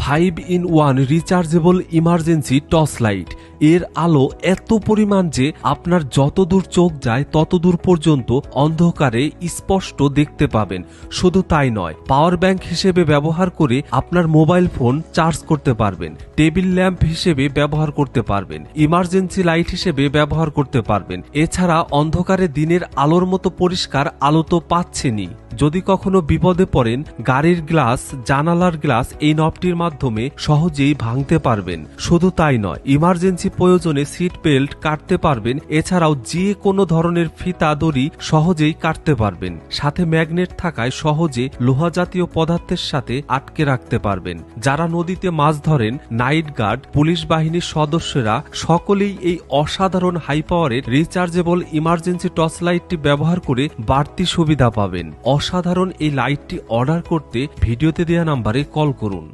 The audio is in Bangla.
5-in-1 rechargeable emergency torch light. এর আলো এত পরিমাণ যে আপনার যতদূর চোখ যায় ততদূর পর্যন্ত অন্ধকারে স্পষ্ট দেখতে পাবেন। শুধু তাই নয়, পাওয়ার ব্যাংক হিসেবে ব্যবহার করে আপনার মোবাইল ফোন চার্জ করতে পারবেন, টেবিল ল্যাম্প হিসেবে ব্যবহার করতে পারবেন, ইমার্জেন্সি লাইট হিসেবে ব্যবহার করতে পারবেন। এছাড়া অন্ধকারে দিনের আলোর মতো পরিষ্কার আলো তো পাচ্ছেনই। যদি কখনো বিপদে পড়েন, গাড়ির গ্লাস, জানালার গ্লাস এই নবটির মাধ্যমে সহজেই ভাঙতে পারবেন। শুধু তাই নয়, ইমার্জেন্সি প্রয়োজনে সিট বেল্ট কাটতে পারবেন। এছাড়াও যে কোনো ধরনের ফিতা দড়ি সহজেই কাটতে পারবেন। সাথে ম্যাগনেট থাকায় সহজে লোহা জাতীয় পদার্থের সাথে আটকে রাখতে পারবেন। যারা নদীতে মাছ ধরেন, নাইট গার্ড, পুলিশ বাহিনীর সদস্যরা সকলেই এই অসাধারণ হাই পাওয়ারের রিচার্জেবল ইমার্জেন্সি টর্চ লাইটটি ব্যবহার করে বাড়তি সুবিধা পাবেন। অসাধারণ এই লাইটটি অর্ডার করতে ভিডিওতে দেওয়া নাম্বারে কল করুন।